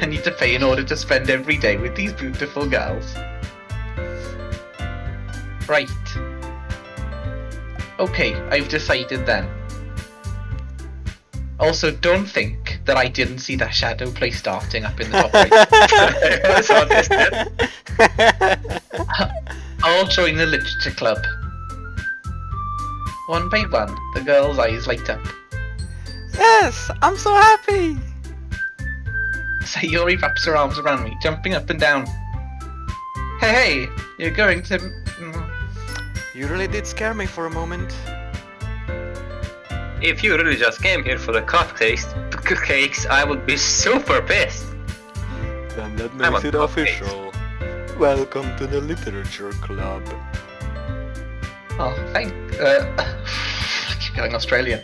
I need to pay in order to spend every day with these beautiful girls. Right. Okay, I've decided then. Also, don't think that I didn't see that shadow play starting up in the top right. I saw this then. I'll join the literature club. One by one, the girl's eyes light up. Yes, I'm so happy! Sayori wraps her arms around me, jumping up and down. Hey, you're going to... You really did scare me for a moment. If you really just came here for the cupcakes, I would be super pissed. Then that makes it official. Welcome to the literature club. Oh, I keep going Australian.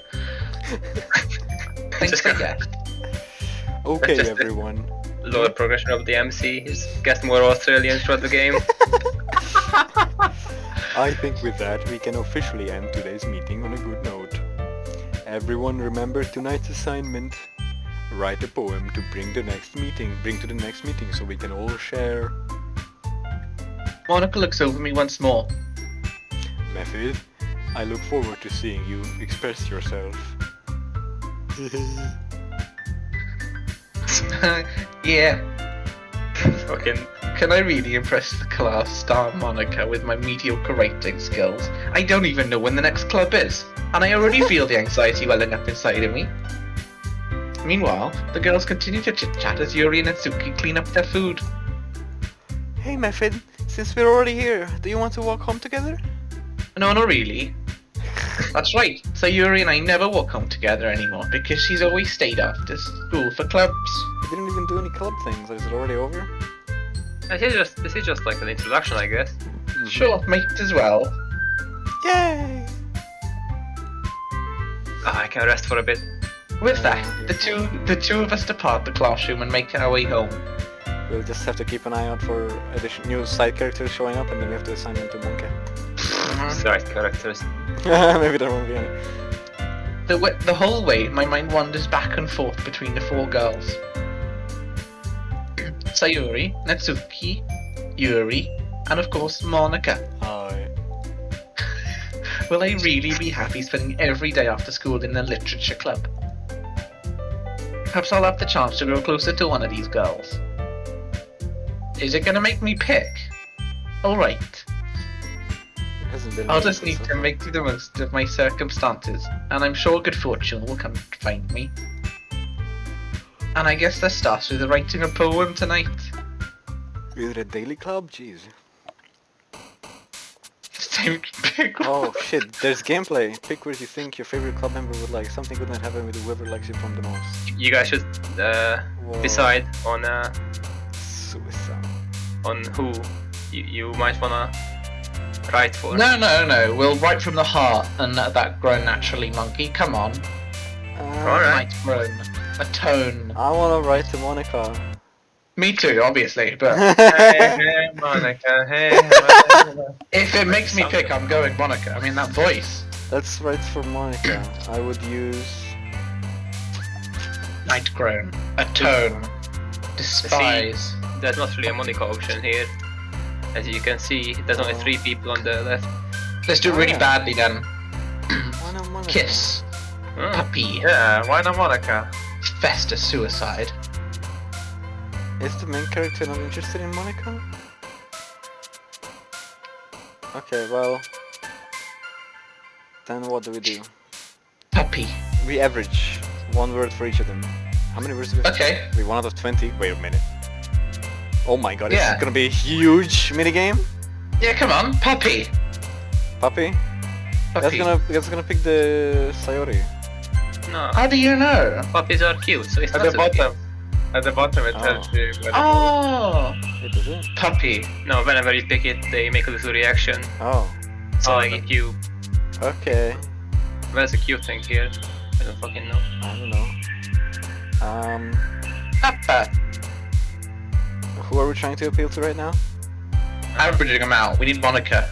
Thanks, I guess. Okay, Just everyone. Lower progression of the MC. He's gets more Australian throughout the game. I think with that we can officially end today's meeting on a good note. Everyone remember tonight's assignment. Write a poem to bring to the next meeting so we can all share. Monica looks over me once more. Method, I look forward to seeing you express yourself. Yeah. Fucking. Can I really impress the class star Monica with my mediocre writing skills? I don't even know when the next club is, and I already feel the anxiety welling up inside of me. Meanwhile, the girls continue to chit-chat as Yuri and Natsuki clean up their food. Hey Method, since we're already here, do you want to walk home together? No, not really. That's right, Sayuri and I never walk home together anymore because she's always stayed after school for clubs. We didn't even do any club things, is it already over? This is just like an introduction, I guess. Sure, might as well. Yay! I can rest for a bit. With that, the two of us depart the classroom and make our way home. We'll just have to keep an eye out for new side characters showing up, and then we have to assign them to Monkey. Side characters. Maybe there won't be any. The whole way, my mind wanders back and forth between the four girls. Sayuri, Natsuki, Yuri, and of course Monica. Hi. Will I really be happy spending every day after school in the literature club? Perhaps I'll have the chance to grow closer to one of these girls. Is it gonna make me pick? Alright. I'll just need to make the most of my circumstances, and I'm sure good fortune will come to find me. And I guess that starts with writing a poem tonight. Is it a daily club? Jeez. It's time to pick one. Oh shit, there's gameplay. Pick what you think your favorite club member would like. Something good might happen with whoever likes you from the most. You guys should decide on Suicide. on who you might wanna write for. No. We'll write from the heart and that grown naturally, monkey. Come on. Alright. Might grown. A tone. I wanna write to Monica. Me too, obviously, but Hey, Monica, hey. if it makes me pick, I'm going Monica. I mean, that voice. Let's write for Monica. I would use... Night grown. A tone. Despise. There's not really a Monica option here. As you can see, there's only 3 people on the left. Let's do it really badly then. Why not Monica? Kiss. Puppy. Yeah, why not Monica? Fester suicide. Is the main character not interested in Monica? Okay, well... Then what do we do? Puppy. We average 1 word for each of them. How many words do we have? Okay. We 1 out of 20? Wait a minute. Oh my god, Yeah. it's gonna be a huge minigame? Yeah, come on. Puppy. Puppy? Puppy. That's gonna pick the Sayori. No, How do you know? puppies are cute, so it's At not the so bottom. At the bottom it Oh. tells you where Oh. It does it? Puppy. cute. No, whenever you pick it, they make a little reaction. Oh. So Oh, like if you... Okay. Where's the cute thing here? I don't fucking know. I don't know. Papa. Who are we trying to appeal to right now? Averaging them out. We need Monica.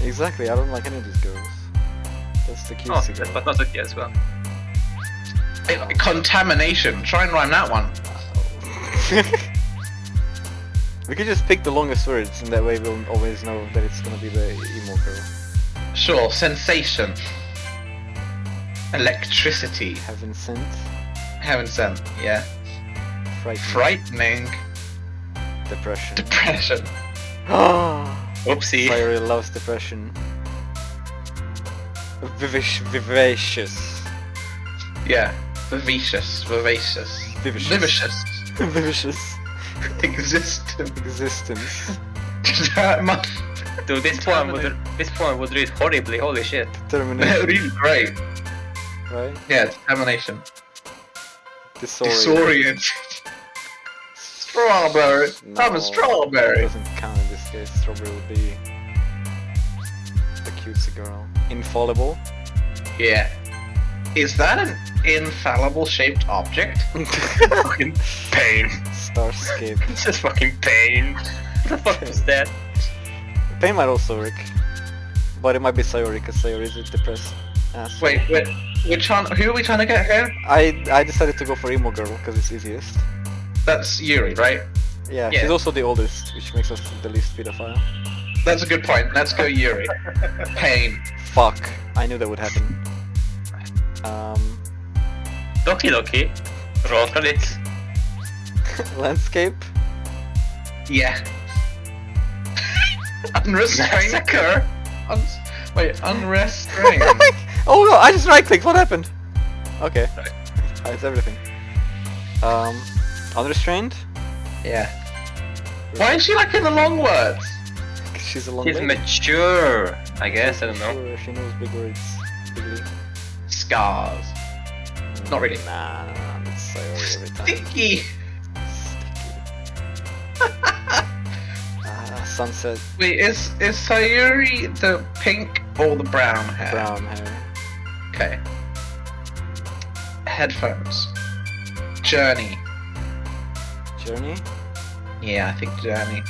Exactly, I don't like any of these girls. That's the Oh, cutesy girl. but not Lucky as well. Contamination. Try and rhyme that one. We could just pick the longest words, and that way we'll always know that it's gonna be the emo girl. Sure, sensation. Electricity. Heaven sent. Heaven sent, yeah. Frightening. Depression. Depression. Oopsie. Sayori loves depression. Vivacious. Yeah. Vivacious. Vivacious. Vivacious. Vivacious. Existence. Existence. Dude, this poem would read horribly. Holy shit. Determination. Really great. Right? Yeah, determination. Disorient. Strawberry. No, I'm a strawberry. Doesn't count in this case. Strawberry would be the cutesy girl. Infallible. Yeah. Is that an infallible shaped object? Fucking pain. Starscape. It's just fucking pain. What the fuck is that? Pain might also work. But it might be Sayori, because Sayori is a depressed ass. Wait, who are we trying to get here? I decided to go for emo girl, because it's easiest. That's Yuri, right? Yeah, Yeah. she's also the oldest, which makes us the least pedophile. That's a good point. Let's go Yuri. Pain. Fuck. I knew that would happen. Doki Doki. Råkalit. Landscape? Yeah. Unrestrained occur. Unrestrained. Oh no, I just right clicked, what happened? Okay. It's everything. Unrestrained? Yeah. Why is she like in the long words? 'Cause she's a long He's lady. mature. I guess, I don't know. Sure, she knows big words. Bigly. Scars. Not really. Nah, that's Sayori every time. Sticky. Sunset, Wait, is Sayuri the pink or the brown hair? brown hair. Okay. Headphones. Journey. Journey? Yeah, I think Journey.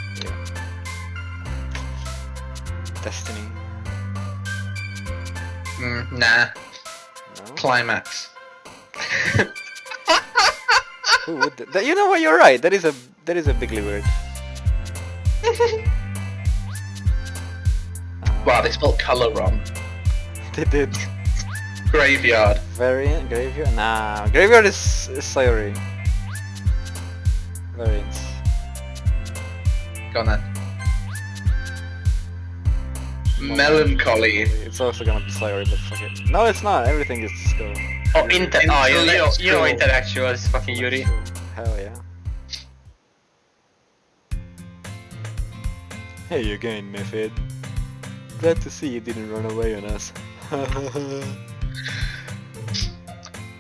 Destiny. Nah. No? Climax. Who would that? You know what? You're right. That is a bigly word. Wow, they spelled color wrong. They did. Graveyard. Variant? Graveyard? Nah. Graveyard is Sayori. Variants. Go on then. Melancholy. It's also gonna be Sayori, but fuck it. No, it's not. Everything is just go. Oh, you know Intellectual. intellectual is fucking Yuri. Hell yeah. Hey again, Method. Glad to see you didn't run away on us.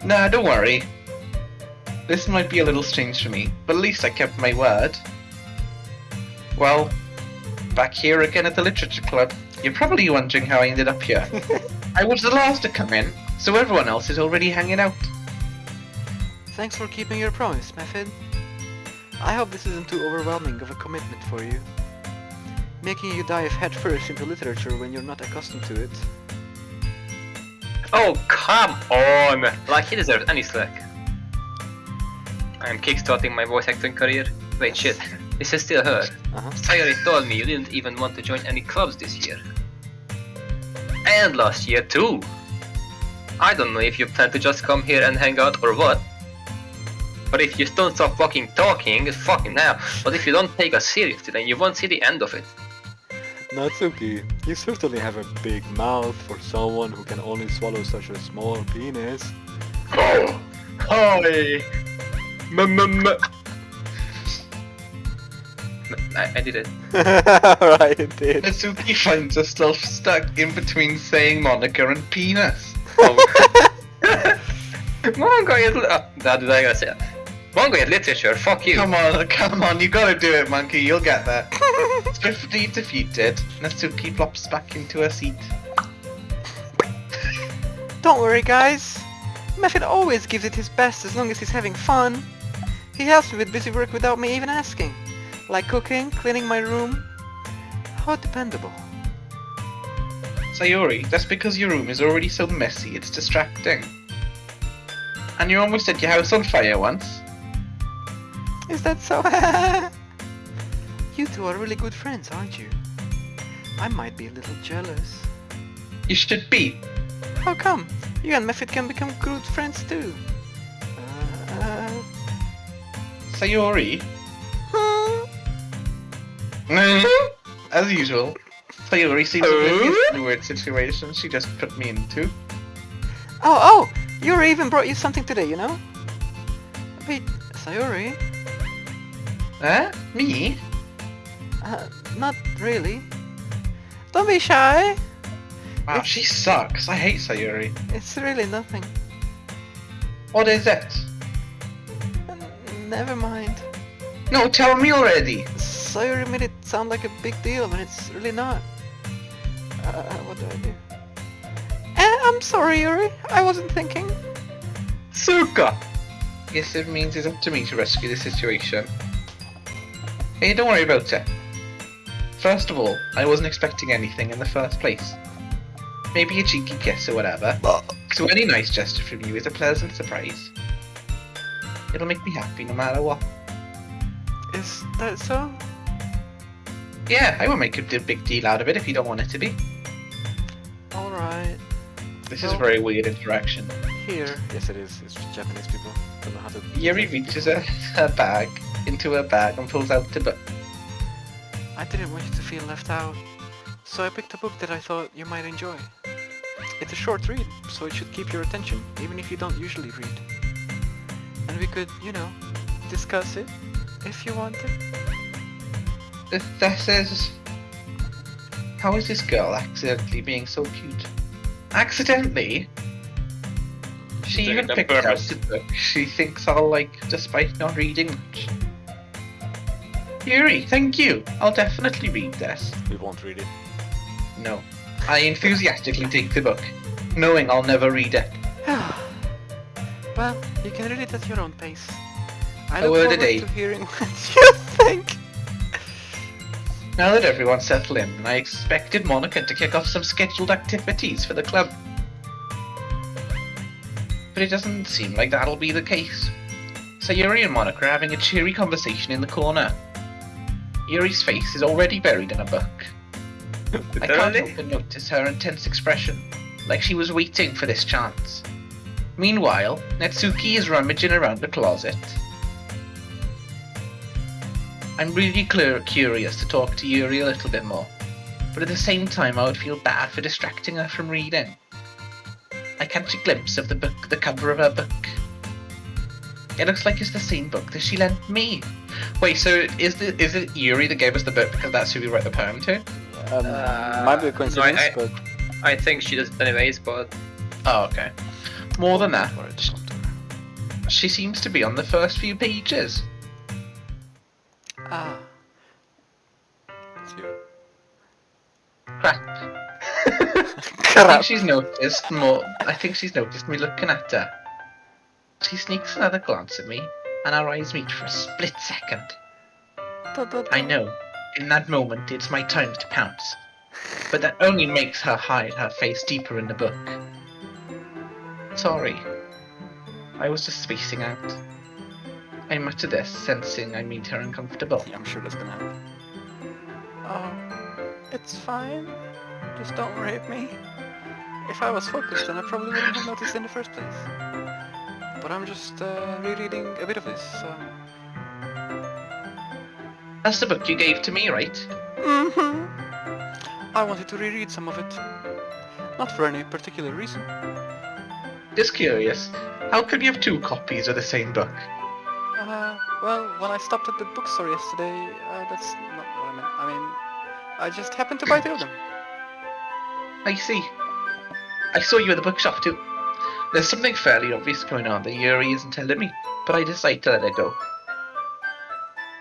Nah, don't worry. This might be a little strange for me, but at least I kept my word. Well, back here again at the Literature Club. You're probably wondering how I ended up here. I was the last to come in, so everyone else is already hanging out. Thanks for keeping your promise, Method. I hope this isn't too overwhelming of a commitment for you. Making you dive headfirst into literature when you're not accustomed to it. Oh, come on! Like he deserves any slack. I am kickstarting my voice acting career. Wait, shit. This is still her. Sayori told me you didn't even want to join any clubs this year. And last year too. I don't know if you plan to just come here and hang out or what. But if you don't stop fucking talking, it's fucking now. But if you don't take us seriously, then you won't see the end of it. Natsuki, you certainly have a big mouth for someone who can only swallow such a small penis. Oh! Hi! I did it. Right, it did. Natsuki finds herself stuck in between saying Monica and penis. Manga is Manga is literature, fuck you. Come on, you gotta do it, monkey, you'll get that. Swiftly defeated, Natsuki flops back into her seat. Don't worry, guys. Method always gives it his best as long as he's having fun. He helps me with busy work without me even asking. Like cooking, cleaning my room. How dependable. Sayori, that's because your room is already so messy, it's distracting. And you almost set your house on fire once. Is that so? You two are really good friends, aren't you? I might be a little jealous. You should be. How come? You and Mephit can become good friends too. Sayori? As usual, Sayori seems oblivious to the weird situation she just put me into. Oh! Yuri even brought you something today, you know? Wait, Sayori? Me? Not really. Don't be shy. Wow, she sucks. I hate Sayori. It's really nothing. What is it? Never mind. No, tell me already. Sayori made it sound like a big deal when it's really not. What do I do? I'm sorry, Yuri. I wasn't thinking. Suka! Yes, it means it's up to me to rescue the situation. Hey, don't worry about it. First of all, I wasn't expecting anything in the first place. Maybe a cheeky kiss or whatever. So any nice gesture from you is a pleasant surprise. It'll make me happy no matter what. Is that so? Yeah, I won't make a big deal out of it if you don't want it to be. Alright. This is a very weird interaction. Here. Yes, it is. It's Japanese people. Don't know how to... Yuri reaches her bag into her bag and pulls out the book. I didn't want you to feel left out, so I picked a book that I thought you might enjoy. It's a short read, so it should keep your attention, even if you don't usually read. And we could, you know, discuss it, if you wanted. This is... How is this girl accidentally being so cute? Accidentally? She even picked out the book she thinks I'll like, despite not reading much. Yuri, thank you. I'll definitely read this. We won't read it. No. I enthusiastically take the book, knowing I'll never read it. Well, you can read it at your own pace. I A look word a forward day. to hearing what you think. Now that everyone's settled in, I expected Monica to kick off some scheduled activities for the club. But it doesn't seem like that'll be the case. Sayuri and Monica are having a cheery conversation in the corner. Yuri's face is already buried in a book. I can't help but notice her intense expression, like she was waiting for this chance. Meanwhile, Netsuki is rummaging around the closet. I'm really curious to talk to Yuri a little bit more, but at the same time I would feel bad for distracting her from reading. I catch a glimpse of the cover of her book. It looks like it's the same book that she lent me. Wait, so is it Yuri that gave us the book because that's who we wrote the poem to? Might be a coincidence, but... I think she does it anyways, but... Oh, okay. More than that, she seems to be on the first few pages. Ah. It's you. Crap. I think she's noticed me looking at her. She sneaks another glance at me, and our eyes meet for a split second. I know, in that moment it's my time to pounce, but that only makes her hide her face deeper in the book. Sorry, I was just spacing out. I mutter this, sensing I made her uncomfortable. Yeah, I'm sure that's gonna happen. Oh, it's fine. Just don't rape me. If I was focused, then I probably wouldn't have noticed in the first place. But I'm just rereading a bit of this, so... That's the book you gave to me, right? Mm-hmm. I wanted to reread some of it. Not for any particular reason. Just curious, how could you have two copies of the same book? Well, when I stopped at the bookstore yesterday, that's not what I meant. I mean, I just happened to buy two of them. I see. I saw you at the bookshop too. There's something fairly obvious going on that Yuri isn't telling me, but I decided to let it go.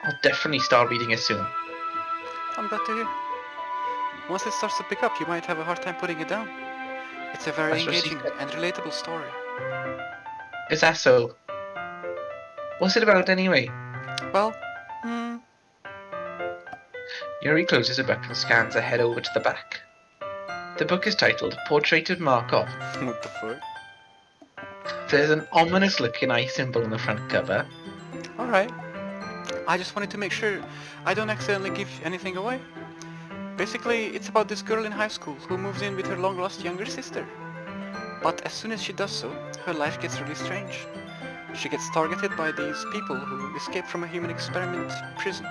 I'll definitely start reading it soon. I'm glad to hear. Once it starts to pick up, you might have a hard time putting it down. It's a very That's what she engaging said. and relatable story. Is that so? What's it about anyway? Well, Yuri closes the book and scans ahead over to the back. The book is titled Portrait of Markov. what the fuck? There's an ominous looking eye symbol on the front cover. Alright. I just wanted to make sure I don't accidentally give anything away. Basically, it's about this girl in high school who moves in with her long-lost younger sister. But as soon as she does so, her life gets really strange. She gets targeted by these people who escaped from a human experiment prison.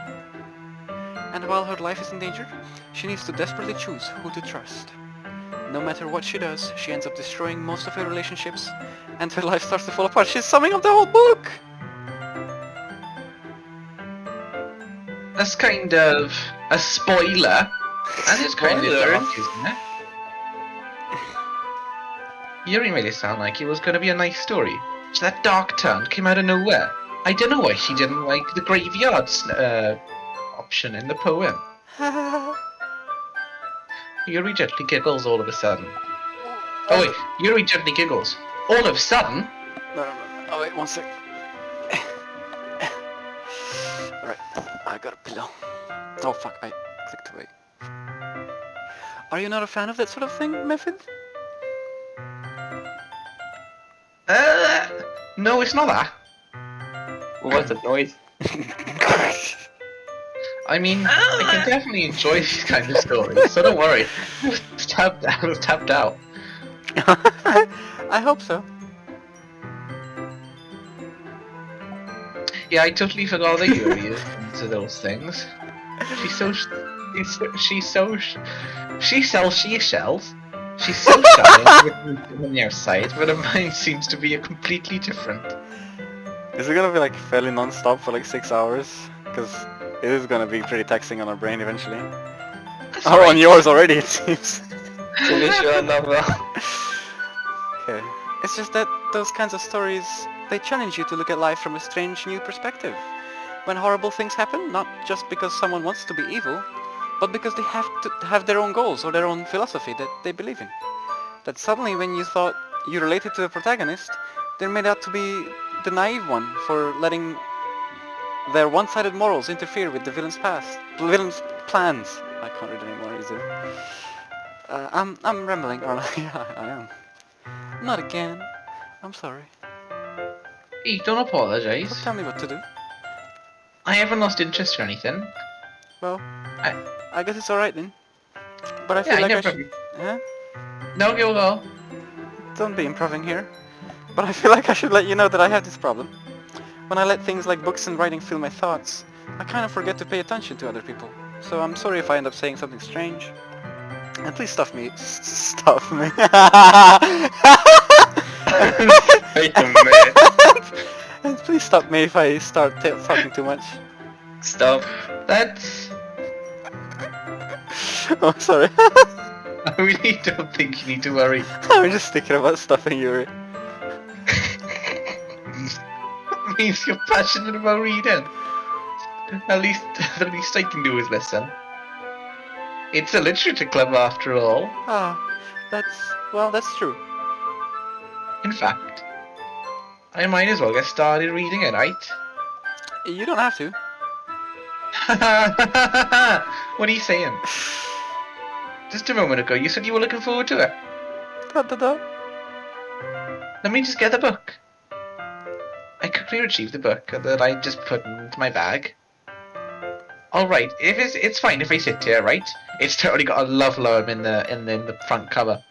And while her life is in danger, she needs to desperately choose who to trust. No matter what she does, she ends up destroying most of her relationships, and her life starts to fall apart. She's summing up the whole book! That's kind of a spoiler. And it's kind of Spoiler? dark, isn't it? Yuri made it sound like it was going to be a nice story. So that dark turn came out of nowhere. I don't know why she didn't like the graveyards option in the poem. Yuri gently giggles all of a sudden. Oh wait, Yuri gently giggles. All of a sudden? No. Oh wait, one sec. Alright, I got a pillow. Oh fuck, I clicked away. Are you not a fan of that sort of thing, Method? No, it's not that. What's that noise? I mean, I can definitely enjoy these kind of stories, so don't worry. I was tapped out. I hope so. Yeah, I totally forgot that Yuri is into those things. She sells seashells. She's so shy on the outside, but her mind seems to be completely different. Is it gonna be like fairly non-stop for like 6 hours? Because it is gonna be pretty taxing on our brain eventually. That's Or right. on yours already, it seems. Finish your novel. Okay. It's just that those kinds of stories, they challenge you to look at life from a strange new perspective. When horrible things happen, not just because someone wants to be evil, but because they have to have their own goals or their own philosophy that they believe in. That suddenly when you thought you related to the protagonist, they're made out to be the naive one for letting their one-sided morals interfere with the villain's past, the villain's plans. I can't read anymore either. I'm rambling, aren't I? Yeah, I am. Not again. I'm sorry. Hey, don't apologise. Don't tell me what to do. I haven't lost interest or anything. Well, I guess it's alright then. But I feel like I should... Huh? No, go. Don't be improving here. But I feel like I should let you know that I have this problem. When I let things like books and writing fill my thoughts, I kind of forget to pay attention to other people. So I'm sorry if I end up saying something strange. And please stuff me. Stuff me. Wait a minute. And please stop me if I start talking too much. Stop. That's... Oh, sorry. I really don't think you need to worry. I'm just thinking about stuffing Yuri. Means you're passionate about reading. At least the least I can do is listen. It's a literature club after all. Ah, that's true. In fact, I might as well get started reading it, right? You don't have to. What are you saying? Just a moment ago, you said you were looking forward to it. Da. Let me just get the book. I quickly retrieved the book that I just put into my bag. Alright, if it's fine if I sit here, right? It's totally got a love poem in the front cover.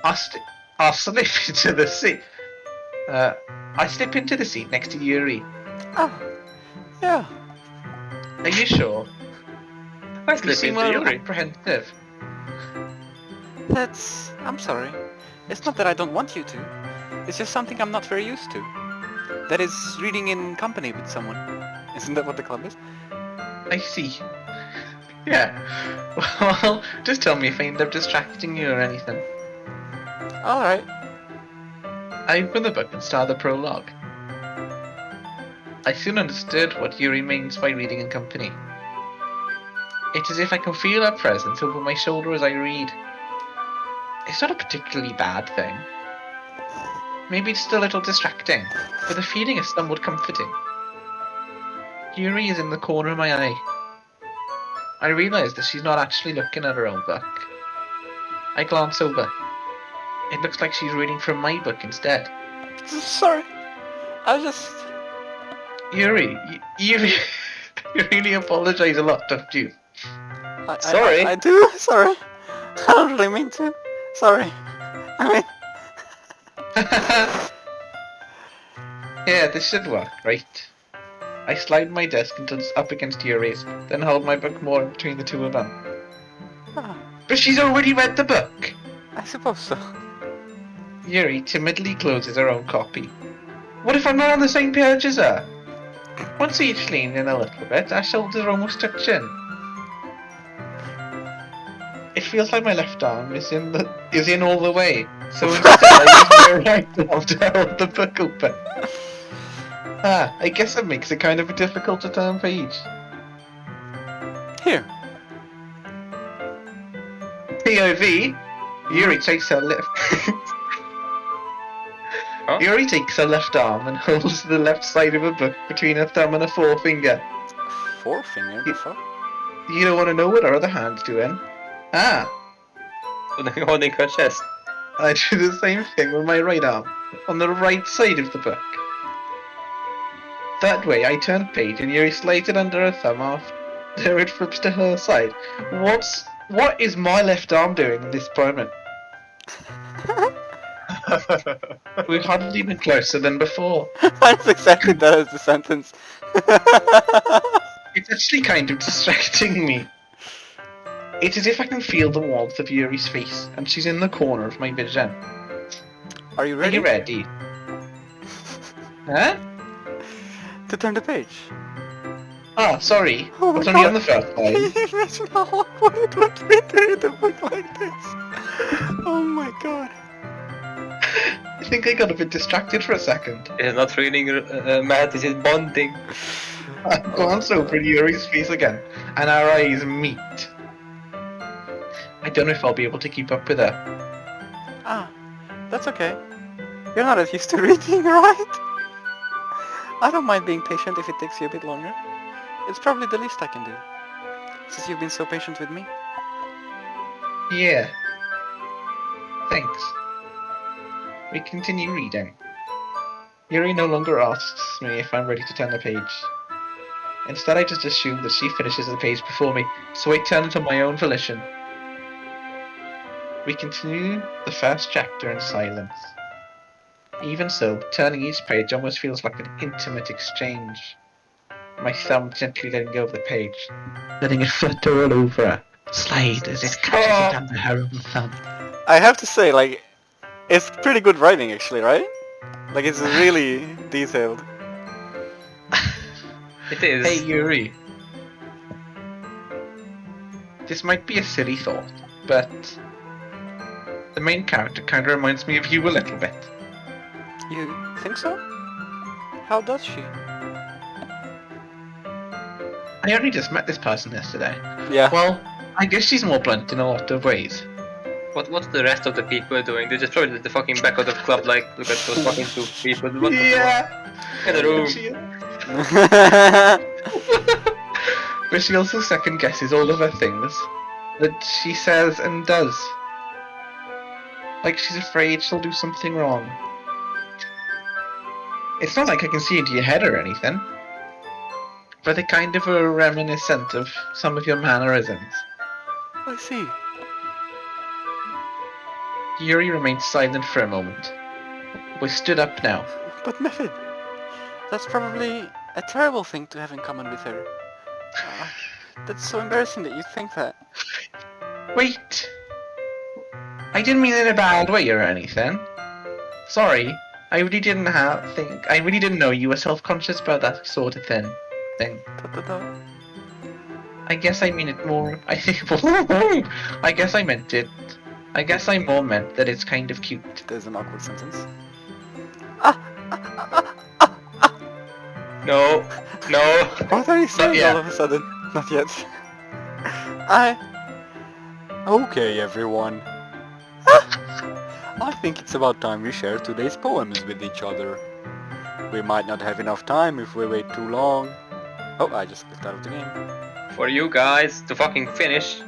I'll slip into the seat. I slip into the seat next to Yuri. Oh, yeah. Are you sure? I You slip seem into a little Yuri. apprehensive. I'm sorry. It's not that I don't want you to. It's just something I'm not very used to. That is, reading in company with someone. Isn't that what the club is? I see. Yeah. Well, just tell me if I end up distracting you or anything. Alright. I opened the book and started the prologue. I soon understood what Yuri means by reading in company. It's as if I can feel her presence over my shoulder as I read. It's not a particularly bad thing. Maybe it's still a little distracting, but the feeling is somewhat comforting. Yuri is in the corner of my eye. I realise that she's not actually looking at her own book. I glance over. It looks like she's reading from my book instead. Sorry. I just... Yuri, you you really apologize a lot, don't you? Sorry. I do. Sorry. I don't really mean to. Sorry. I mean, Yeah, this should work, right? I slide my desk until it's up against Yuri's, then hold my book more between the two of them. But she's already read the book! I suppose so. Yuri timidly closes her own copy. What if I'm not on the same page as her? Once we each lean in a little bit, our shoulders are almost touching. It feels like my left arm is in all the way, so instead I use my right arm to hold the book open. I guess it makes it kind of difficult to turn page. Here. POV. Yuri takes her left. Huh? Yuri takes her left arm and holds the left side of a book between her thumb and her forefinger. Forefinger? The fuck? You don't want to know what her other hand's doing? Holding her chest. I do the same thing with my right arm, on the right side of the book. That way, I turn page and Yuri slides it under her thumb after it flips to her side. What is my left arm doing in this moment? We've hardly been closer than before. That's exactly that as the sentence. It's actually kind of distracting me. It's as if I can feel the warmth of Yuri's face, and she's in the corner of my vision. Are you Are ready? you ready? Huh? To turn the page. Sorry. Oh my I was only God. on the first Can you page. imagine how awkward it would be to read a book like this? Oh my god. I think I got a bit distracted for a second. It's not reading math, it's bonding. I glance over at Yuri's face again, and our eyes meet. I don't know if I'll be able to keep up with her. That's okay. You're not as used to reading, right? I don't mind being patient if it takes you a bit longer. It's probably the least I can do, since you've been so patient with me. Yeah. Thanks. We continue reading. Yuri no longer asks me if I'm ready to turn the page. Instead, I just assume that she finishes the page before me, so I turn it on my own volition. We continue the first chapter in silence. Even so, turning each page almost feels like an intimate exchange. My thumb gently letting go of the page, letting it flutter all over her, slide as it catches it under her own thumb. I have to say, like, it's pretty good writing actually, right? Like, it's really detailed. It is. Hey Yuri. This might be a silly thought, but the main character kind of reminds me of you a little bit. You think so? How does she? I only just met this person yesterday. Yeah. Well, I guess she's more blunt in a lot of ways. What's the rest of the people doing? They just probably at the fucking back of the club, like, look at those fucking two people. What the fuck? In the room. But she also second guesses all of her things that she says and does. Like she's afraid she'll do something wrong. It's not like I can see into your head or anything, but they kind of are reminiscent of some of your mannerisms. I see. Yuri remained silent for a moment. We stood up now. But Method, that's probably a terrible thing to have in common with her. That's so embarrassing that you think that. Wait! I didn't mean it in a bad way or anything. Sorry, I really didn't know you were self-conscious about that sort of thing. I guess I mean it more. I guess I meant it. I guess I more meant that it's kind of cute. There's an awkward sentence. No. What are you saying yet. all of a sudden? Not yet. Okay, everyone. I think it's about time we share today's poems with each other. We might not have enough time if we wait too long. Oh, I just clicked out of the game. For you guys to fucking finish.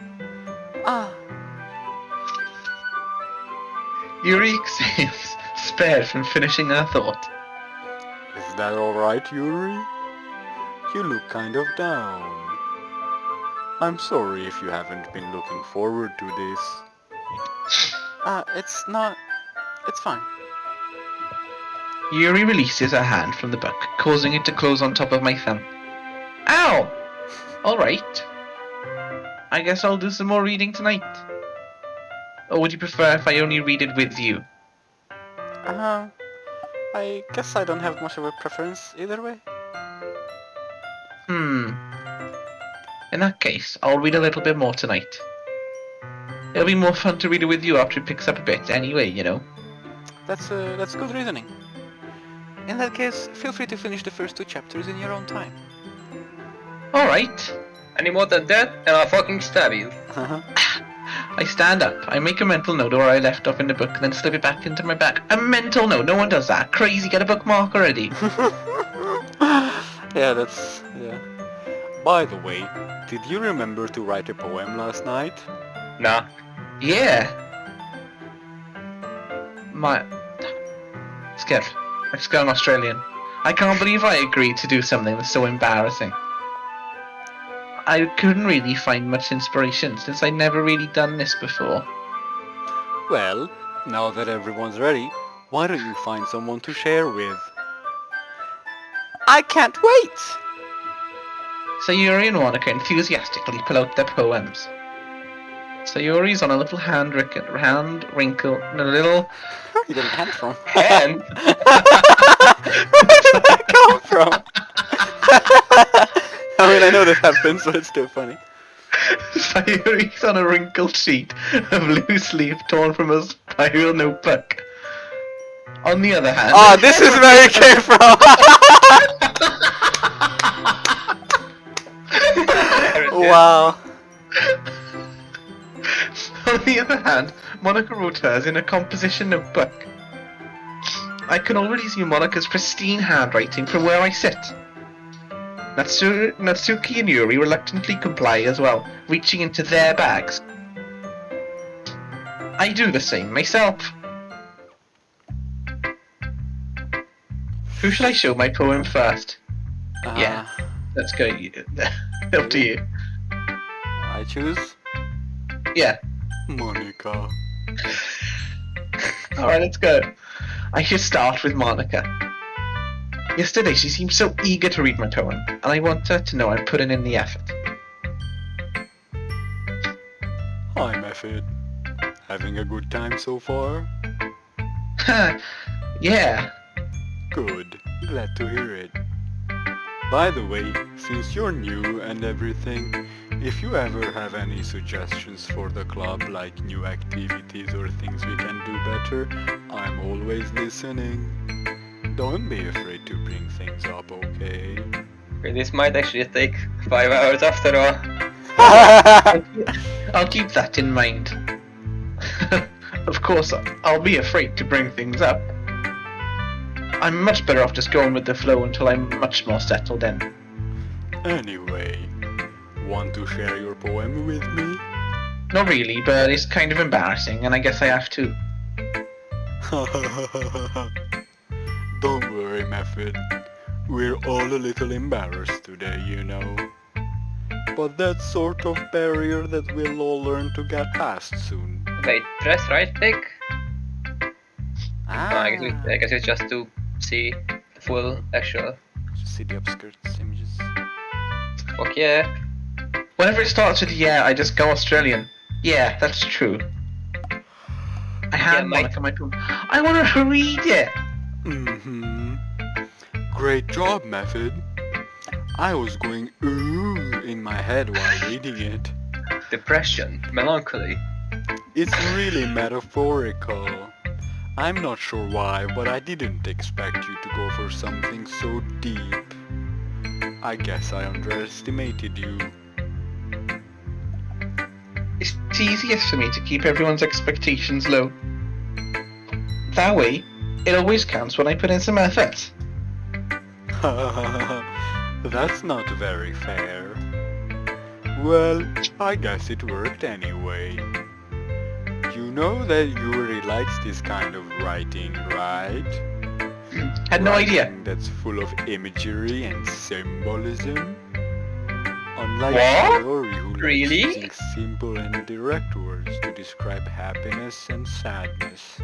Yuri exhales, spared from finishing her thought. Is that alright, Yuri? You look kind of down. I'm sorry if you haven't been looking forward to this. It's fine. Yuri releases her hand from the book, causing it to close on top of my thumb. Ow! Alright. I guess I'll do some more reading tonight. Or would you prefer if I only read it with you? I guess I don't have much of a preference either way. In that case, I'll read a little bit more tonight. It'll be more fun to read it with you after it picks up a bit anyway, you know. That's good reasoning. In that case, feel free to finish the first 2 chapters in your own time. Alright. Any more than that, and I'll fucking stab you. I stand up, I make a mental note of where I left off in the book, then slip it back into my bag. A mental note, no one does that. Crazy, get a bookmark already. Yeah. By the way, did you remember to write a poem last night? Nah. Yeah. Skip. I just got an Australian. I can't believe I agreed to do something that's so embarrassing. I couldn't really find much inspiration since I'd never really done this before. Well, now that everyone's ready, why don't you find someone to share with? I can't wait! Sayuri and Monica enthusiastically pull out their poems. Sayuri's on a little hand wrinkle, and a little... Where are you getting hand from? And Where did that come from? I mean, I know this happens, but it's still funny. Sayuri's on a wrinkled sheet of loose leaf torn from a spiral notebook. On the other hand... Oh, this is where it came from! Wow. On the other hand, Monica wrote hers in a composition notebook. I can already see Monica's pristine handwriting from where I sit. Natsuki and Yuri reluctantly comply as well, reaching into their bags. I do the same myself. Who should I show my poem first? Yeah, let's go. Up to you. I choose Yeah. Monica. Alright, let's go. I should start with Monica. Yesterday she seemed so eager to read my poem, and I want her to know I'm putting in the effort. Hi, Method. Having a good time so far? Yeah. Good. Glad to hear it. By the way, since you're new and everything, if you ever have any suggestions for the club, like new activities or things we can do better, I'm always listening. Don't be afraid to bring things up, okay? okay, this might actually take 5 hours after all. I'll keep that in mind. Of course, I'll be afraid to bring things up. I'm much better off just going with the flow until I'm much more settled in. Anyway, want to share your poem with me? Not really, but it's kind of embarrassing, and I guess I have to. Don't worry, Method. We're all a little embarrassed today, you know. But that's sort of barrier that we'll all learn to get past soon. Wait, press right click? No, I guess it's just to see the full actual. Just see the upskirts images. Fuck yeah. Whenever it starts with yeah, I just go Australian. Yeah, that's true. I hand Monica my poem. I want to read it! Great job, Method. I was going ooh in my head while reading it. Depression, melancholy. It's really metaphorical. I'm not sure why, but I didn't expect you to go for something so deep. I guess I underestimated you. It's easiest for me to keep everyone's expectations low. That way, it always counts when I put in some effort. That's not very fair. Well, I guess it worked anyway. You know that Yuri likes this kind of writing, right? Had no idea. Writing that's full of imagery and symbolism. Unlike What? Rory, who likes Really? using simple and direct words to describe happiness and sadness,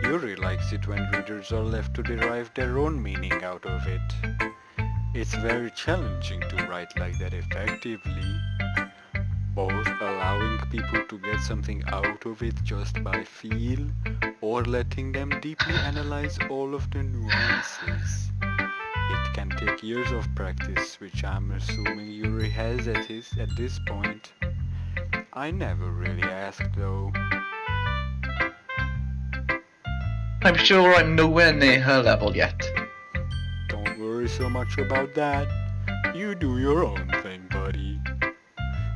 Yuri likes it when readers are left to derive their own meaning out of it. It's very challenging to write like that effectively, both allowing people to get something out of it just by feel, or letting them deeply analyze all of the nuances. It can take years of practice, which I'm assuming Yuri has at this point. I never really asked though. I'm sure I'm nowhere near her level yet. Don't worry so much about that. You do your own thing, buddy.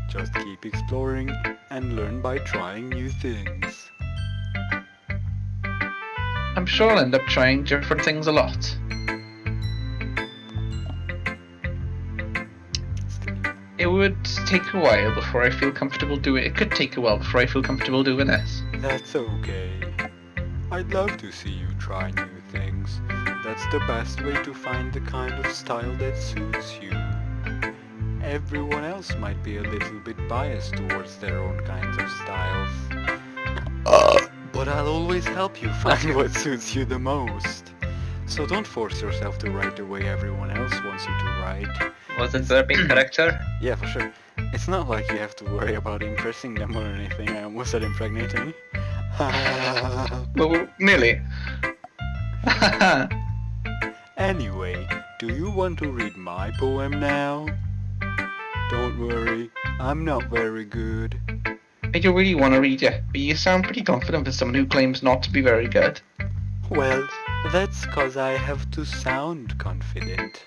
Just keep exploring and learn by trying new things. I'm sure I'll end up trying different things a lot. It would take a while before I feel comfortable doing it. It could take a while before I feel comfortable doing this. That's okay. I'd love to see you try new things. That's the best way to find the kind of style that suits you. Everyone else might be a little bit biased towards their own kinds of styles. But I'll always help you find what suits you the most. So don't force yourself to write the way everyone else wants you to write. Was it burping character? Yeah, for sure. It's not like you have to worry about impressing them or anything. I almost said impregnating. Well, nearly. Anyway, do you want to read my poem now? Don't worry, I'm not very good. I don't really want to read it, but you sound pretty confident for someone who claims not to be very good. Well, that's 'cause I have to sound confident.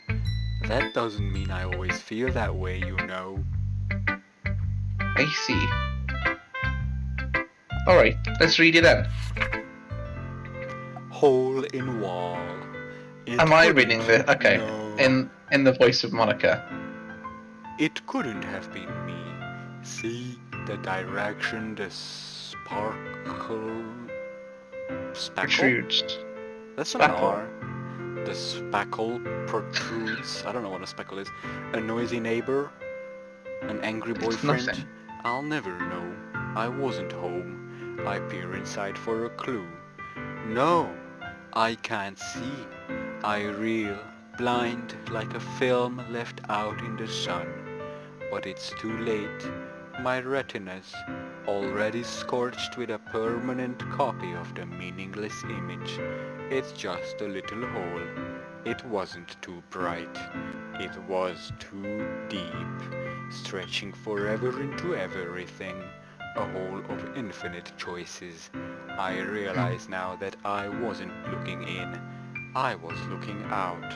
That doesn't mean I always feel that way, you know. I see. Alright, let's read it then. Hole in wall. It Am I couldn't- reading the... Okay, No. in the voice of Monica. It couldn't have been me. See the direction, the sparkle... Spackle? Protrudes. That's not an Spackle. R. The spackle protrudes. I don't know what a spackle is. A noisy neighbor? An angry boyfriend? nothing. I'll never know. I wasn't home. I peer inside for a clue. No, I can't see. I reel, blind like a film left out in the sun. But it's too late. My retina's already scorched with a permanent copy of the meaningless image. It's just a little hole. It wasn't too bright. It was too deep, stretching forever into everything. A hole of infinite choices. I realize now that I wasn't looking in. I was looking out.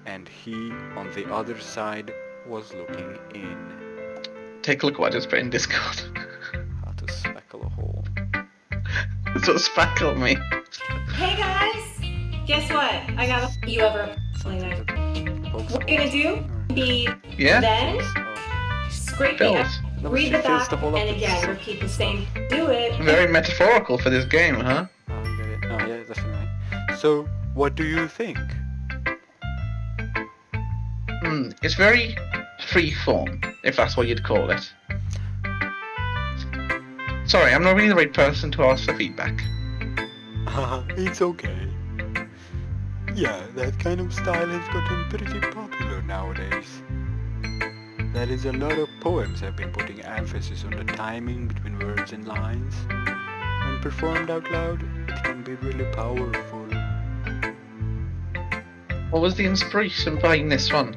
And he, on the other side, was looking in. Take a look what I just put in Discord. How to spackle a hole. That's what spackle me. Hey guys! Guess what? I got you ever play that. Pokes What a we're hole. gonna do? Be Yeah? then Oh. scrape Fills. the No, read she the fills back, the hole up and with again some- repeat the same. Do it. Very metaphorical for this game, huh? Oh, I get it. Oh, yeah, definitely. So, what do you think? It's very free-form, if that's what you'd call it. Sorry, I'm not really the right person to ask for feedback. It's okay. Yeah, that kind of style has gotten pretty popular nowadays. That is, a lot of poems have been putting emphasis on the timing between words and lines. When performed out loud, it can be really powerful. What was the inspiration behind this one?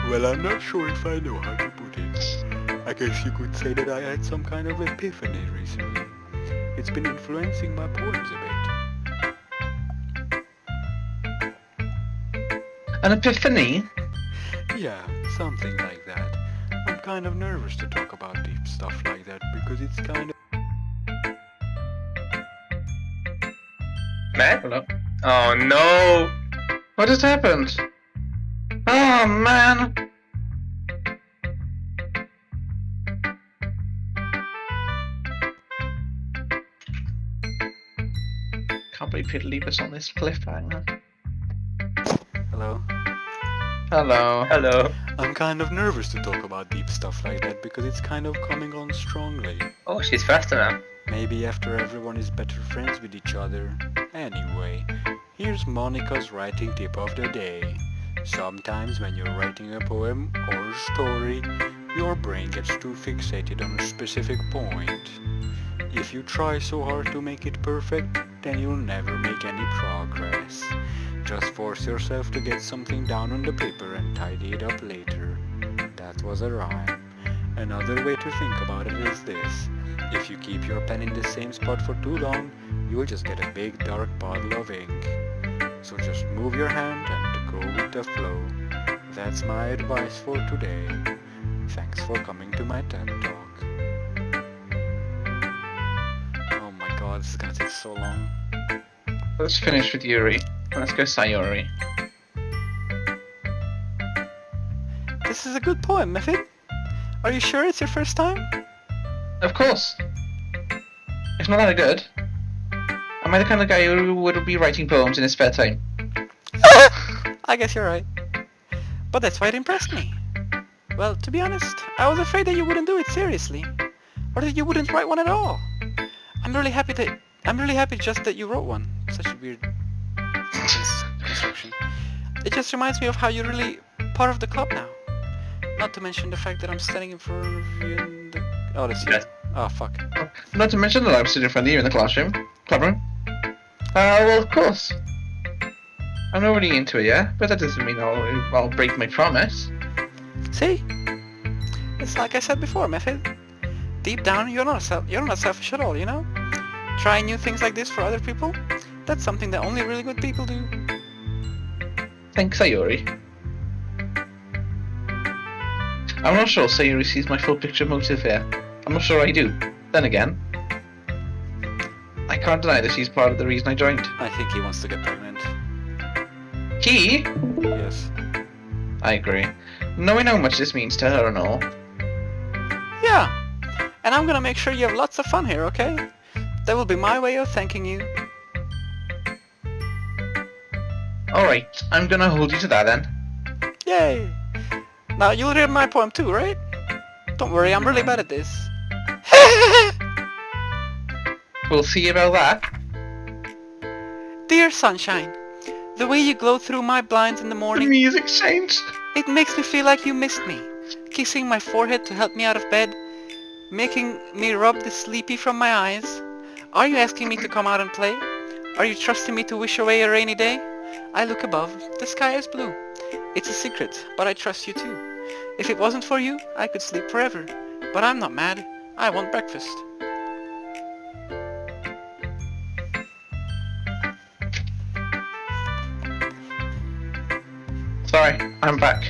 Well, I'm not sure if I know how to put it. I guess you could say that I had some kind of epiphany recently. It's been influencing my poems a bit. An epiphany? Yeah, something like that. I'm kind of nervous to talk about deep stuff like that because it's kind of... Matt? Hold up. Oh no! What just happened? Oh man! can't believe he'd leave us on this cliffhanger. Hello. Hello. Hello. I'm kind of nervous to talk about deep stuff like that because it's kind of coming on strongly. Oh, she's faster now. Maybe after everyone is better friends with each other. Anyway, here's Monica's writing tip of the day. Sometimes when you're writing a poem or a story, your brain gets too fixated on a specific point. If you try so hard to make it perfect, then you'll never make any progress. Just force yourself to get something down on the paper and tidy it up later. That was a rhyme. Another way to think about it is this. If you keep your pen in the same spot for too long, you will just get a big dark puddle of ink. So just move your hand and go with the flow. That's my advice for today. Thanks for coming to my TED Talk. Oh my god, this is gonna take so long. Let's finish with Yuri. Let's go Sayori. This is a good poem, Method. Are you sure it's your first time? Of course. It's not that good. Am I the kind of guy who would be writing poems in his spare time? I guess you're right. But that's why it impressed me. Well, to be honest, I was afraid that you wouldn't do it seriously. Or that you wouldn't write one at all. I'm really happy just that you wrote one. Such a weird construction. It just reminds me of how you're really part of the club now. Not to mention the fact that I'm standing in front of you in the... Oh, that's you. Yes. Oh, fuck. Not to mention that I'm sitting in front of you in the clubroom. Well, of course. I'm not really into it yet, but that doesn't mean I'll break my promise. See? It's like I said before, Method. Deep down, you're not selfish at all, you know? Trying new things like this for other people, that's something that only really good people do. Thanks, Sayori. I'm not sure Sayori sees my full picture motive here. I'm not sure I do. Then again, I can't deny that she's part of the reason I joined. I think he wants to get pregnant. He? Yes. I agree. Knowing how much this means to her and all. Yeah. And I'm gonna make sure you have lots of fun here, okay? That will be my way of thanking you. Alright, I'm gonna hold you to that then. Yay! Now you'll read my poem too, right? Don't worry, I'm really bad at this. We'll see about that. Dear sunshine, the way you glow through my blinds in the The morning, music changed. it makes me feel like you missed me. Kissing my forehead to help me out of bed, making me rub the sleepy from my eyes. Are you asking me to come out and play? Are you trusting me to wish away a rainy day? I look above, the sky is blue. It's a secret, but I trust you too. If it wasn't for you, I could sleep forever. But I'm not mad. I want breakfast. Sorry, I'm back.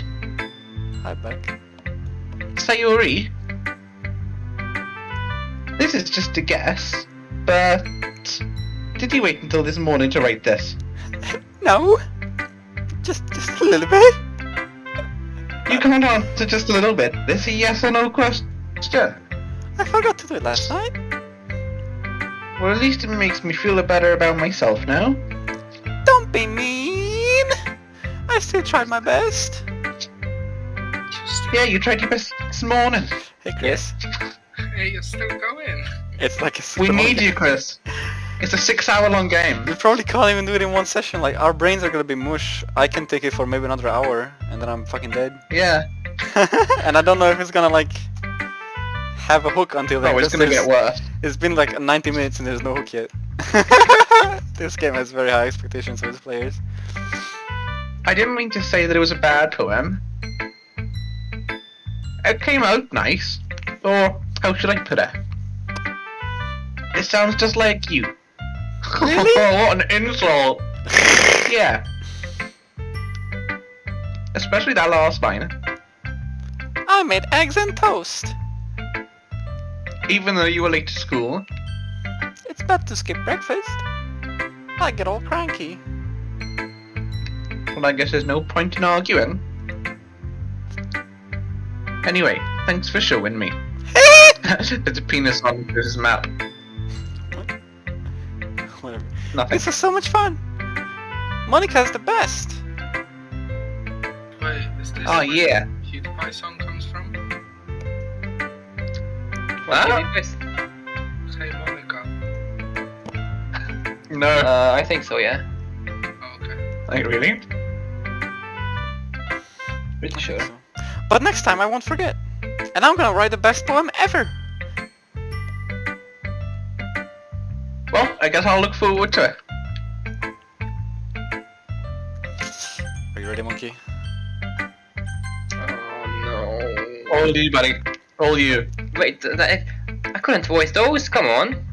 Hi, Beck. Sayori? This is just a guess, but did you wait until this morning to write this? No. Just a little bit. You can't answer just a little bit. This is a yes or no question. I forgot to do it last night. Well, at least it makes me feel better about myself now. Don't be mean. I still tried my best. Yeah, you tried your best this morning. Hey, Chris. Hey, you're still going. It's like a We super long need game. you, Chris. It's a 6-hour-long game. We probably can't even do it in one session. Like, our brains are gonna be mush. I can take it for maybe another hour, and then I'm fucking dead. Yeah. And I don't know if it's gonna, like, have a hook until then. Oh, it's 'cause gonna get there's- worse. It's been like 90 minutes and there's no hook yet. This game has very high expectations of its players. I didn't mean to say that it was a bad poem. It came out nice. Or, how should I put it? It sounds just like you. Really? What an insult! Yeah. Especially that last line. I made eggs and toast. Even though you were late to school. It's bad to skip breakfast. I get all cranky. Well, I guess there's no point in arguing. Anyway, thanks for showing me. There's a penis on his mouth. Whatever. Nothing. This is so much fun. Monica's the best. Wait, is this Oh, where yeah. the PewDiePie song comes from? What Huh? did you guys? Say Monica. No. I think so, yeah. Oh, okay. Like, really? Pretty I sure. think so. But next time I won't forget. And I'm gonna write the best poem ever. Well, I guess I'll look forward to it. Are you ready, Monkey? Oh no. All you, buddy. All you. Wait, I couldn't voice those. Come on.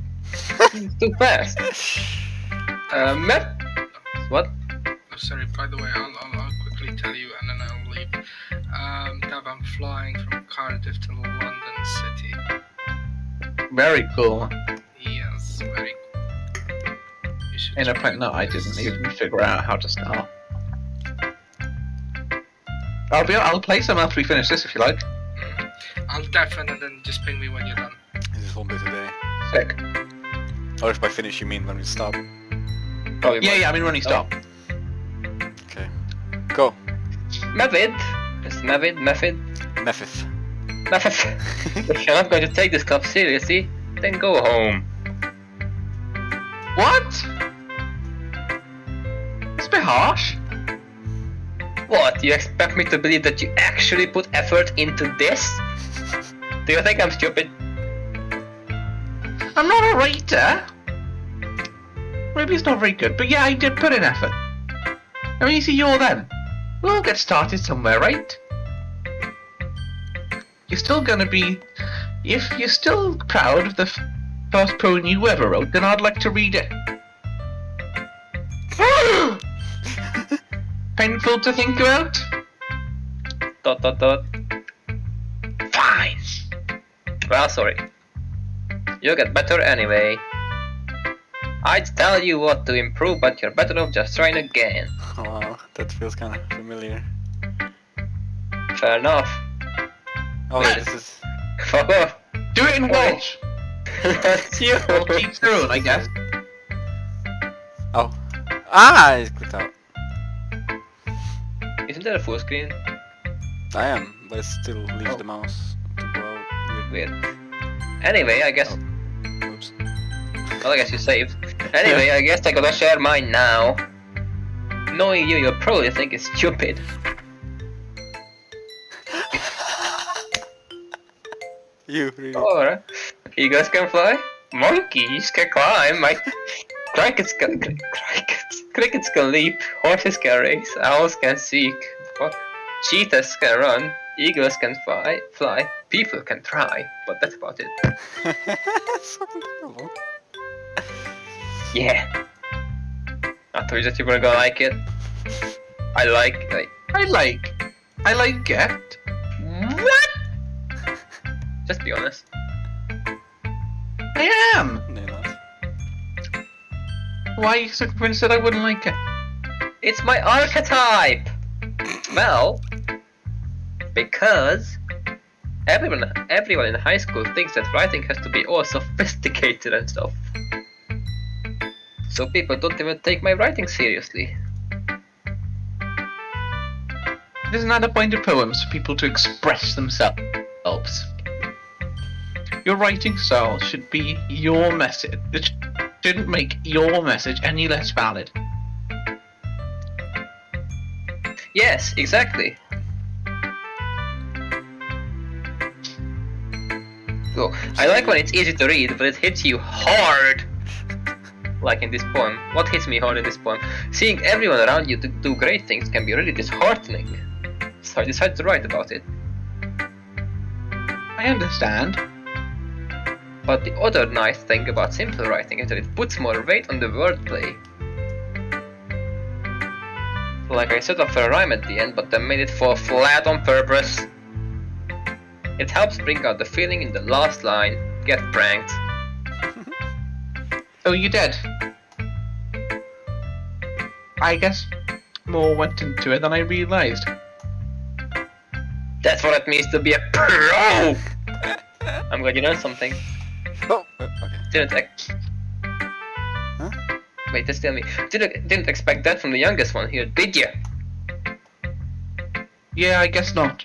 It's too fast. Meth. What? Oh, sorry, by the way, I'll quickly tell you and then I'll leave. That I'm flying from Cardiff to London City. Very cool. Yes, very cool. You should In a try print it. note, I didn't even figure out how to start. I'll play some after we finish this if you like. Mhm. I'll deafen and then just ping me when you're done. This won't be today. Sick. Or if by finish you mean when we stop. Probably Yeah, I mean when you stop. Okay. Go. Method. It's method. Mephith. If you're not going to take this club seriously, then go home. What? That's a bit harsh. What? You expect me to believe that you actually put effort into this? Do you think I'm stupid? I'm not a writer. Maybe it's not very good, but yeah, I did put in effort. I mean, you see, you're then. We'll all get started somewhere, right? You're still gonna be... If you're still proud of the first poem you ever wrote, then I'd like to read it. Painful to think about? Dot. Fine. Well, sorry. You'll get better anyway. I'd tell you what to improve, but you're better off just trying again. Oh, wow, that feels kind of familiar. Fair enough. Oh, Yeah. this is... Fuck off. Do it in Welsh. That's you. Or teach their own, I guess. Oh. Ah, I clicked out. Isn't there a full screen? I am, but it still leaves the mouse to go out. Weird. Weird. Anyway, I guess. Oops. Well, I guess you saved. Anyway, I guess I gotta share mine now. Knowing you, you'll probably think it's stupid. You, really? Or eagles can fly, monkeys can climb, crickets can leap, horses can race, owls can seek, cheetahs can run, eagles can fly, people can try, but that's about it. That's fucking terrible. Yeah. I told you that you were gonna like it. I like it. What? Just be honest. I am. No, not. Why are you so convinced that I wouldn't like it? It's my archetype! Well, because everyone in high school thinks that writing has to be all sophisticated and stuff. So people don't even take my writing seriously. Isn't that the point of poems? For people to express themselves. Your writing style should be your message. It shouldn't make your message any less valid. Yes, exactly. So, I like when it's easy to read, but it hits you hard. Like in this poem. What hits me hard in this poem? Seeing everyone around you do great things can be really disheartening. So I decided to write about it. I understand. But the other nice thing about simple writing is that it puts more weight on the wordplay. Like I set up for a rhyme at the end, but then made it fall flat on purpose. It helps bring out the feeling in the last line. Get pranked. Oh, you did? I guess more went into it than I realised. That's what it means to be a pro! I'm glad you learned something. Oh, okay. Didn't I? Huh? Wait, just tell me. Didn't expect that from the youngest one here, did you? Yeah, I guess not.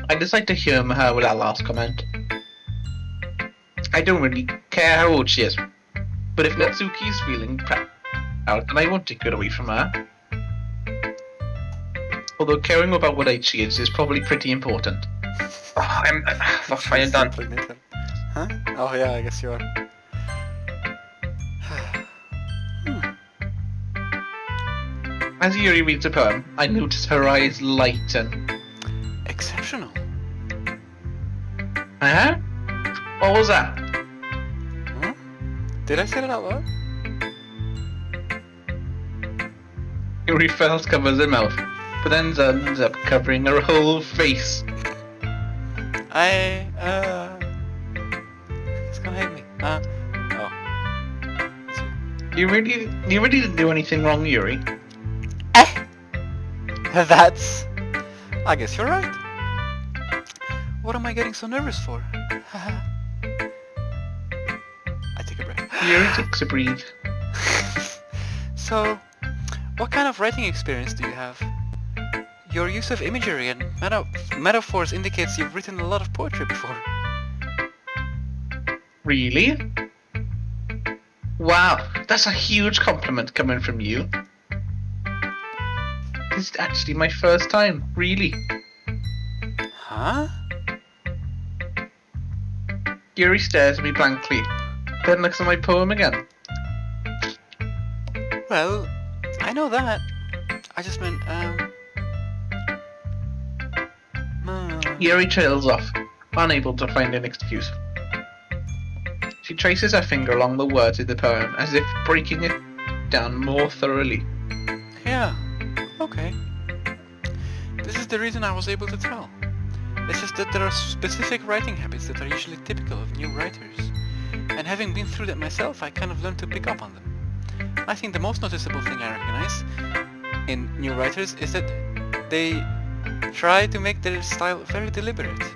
I'd just like to hear her with that last comment. I don't really care how old she is, but if Natsuki is feeling proud, then I won't take it away from her. Although caring about what age she is probably pretty important. Oh, fuck, fine, done. Huh? Oh yeah, I guess you are. As Yuri reads the poem, I notice her eyes lighten. Exceptional. Huh? What was that? Huh? Did I say that out loud? Yuri first covers her mouth, but then ends up covering her whole face. It's gonna hate me. Oh. You really didn't do anything wrong, Yuri. That's... I guess you're right. What am I getting so nervous for? I take a breath. Yuri takes a breathe. So, what kind of writing experience do you have? Your use of imagery and metaphors indicates you've written a lot of poetry before. Really? Wow, that's a huge compliment coming from you. This is actually my first time, really. Huh? Yuri stares at me blankly, then looks at my poem again. Well, I know that. I just meant, Yuri trails off, unable to find an excuse. She traces her finger along the words of the poem, as if breaking it down more thoroughly. Yeah, okay. This is the reason I was able to tell. It's just that there are specific writing habits that are usually typical of new writers. And having been through that myself, I kind of learned to pick up on them. I think the most noticeable thing I recognize in new writers is that they try to make their style very deliberate.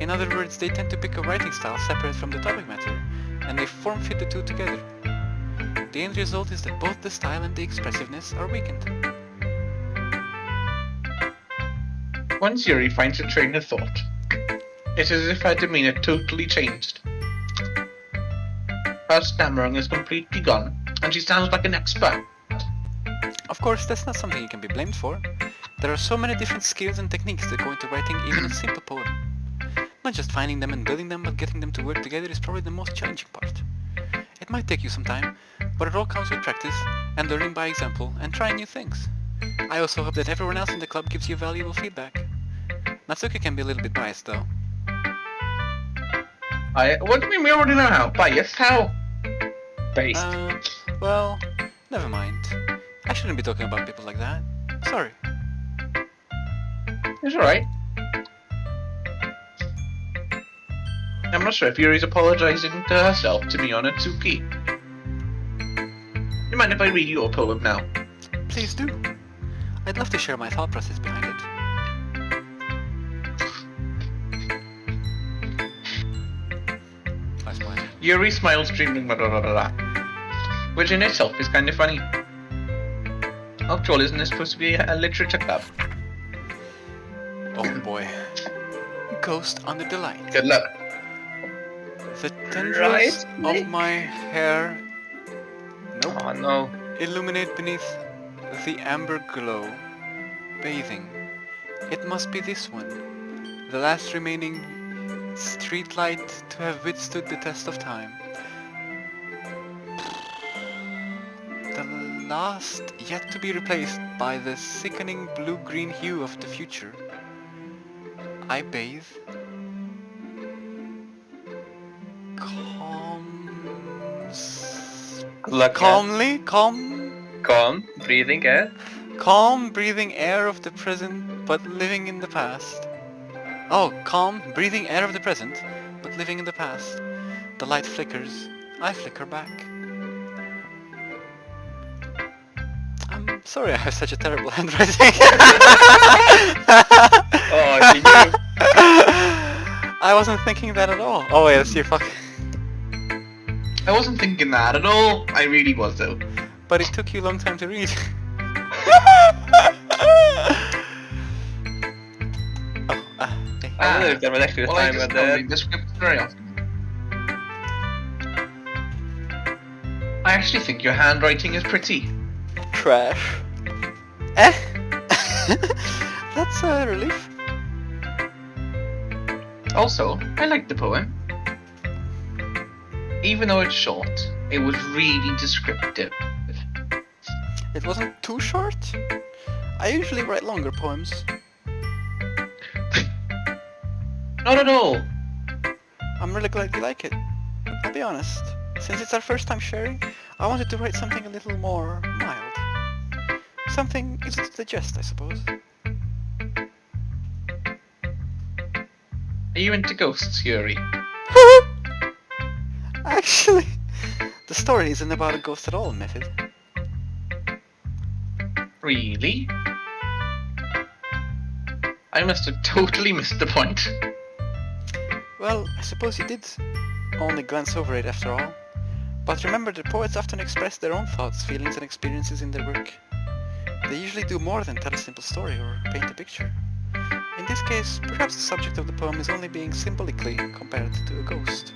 In other words, they tend to pick a writing style separate from the topic matter, and they form-fit the two together. The end result is that both the style and the expressiveness are weakened. Once Yuri finds a train of thought, it's as if her demeanor totally changed. Her stammering is completely gone, and she sounds like an expert. Of course, that's not something you can be blamed for. There are so many different skills and techniques that go into writing even a simple poem. Not just finding them and building them, but getting them to work together is probably the most challenging part. It might take you some time, but it all comes with practice, and learning by example, and trying new things. I also hope that everyone else in the club gives you valuable feedback. Natsuki can be a little bit biased though. What do you mean we already know how? Biased? How? Based. Well, never mind. I shouldn't be talking about people like that. Sorry. It's alright. I'm not sure if Yuri's apologizing to herself to me or Natsuki. You mind if I read your poem now? Please do. I'd love to share my thought process behind it. Nice point. Yuri smiles dreaming blah blah blah blah, which in itself is kind of funny. After all, isn't this supposed to be a literature club? Oh boy. Ghost under the light. Good luck. The tendrils of my hair Oh no. illuminate beneath the amber glow, bathing. It must be this one, the last remaining streetlight to have withstood the test of time. The last yet to be replaced by the sickening blue-green hue of the future. I bathe. Calm, breathing air. Calm breathing air of the present, but living in the past. Oh, calm breathing air of the present, but living in the past. The light flickers. I flicker back. I'm sorry I have such a terrible handwriting. Oh, you knew. I wasn't thinking that at all. Oh yes, you fuck. I wasn't thinking that at all. I really was though. But it took you a long time to read. Hey. I wonder if there was actually a Well, I time just when don't the... read the script very often. I actually think your handwriting is pretty. Trash. Eh? That's a relief. Also, I like the poem. Even though it's short, it was really descriptive. It wasn't too short. I usually write longer poems. Not at all. I'm really glad you like it. I'll be honest. Since it's our first time sharing, I wanted to write something a little more mild. Something easy to digest, I suppose. Are you into ghosts, Yuri? Actually, the story isn't about a ghost at all, Method. Really? I must have totally missed the point. Well, I suppose you did only glance over it after all. But remember that poets often express their own thoughts, feelings and experiences in their work. They usually do more than tell a simple story or paint a picture. In this case, perhaps the subject of the poem is only being symbolically compared to a ghost.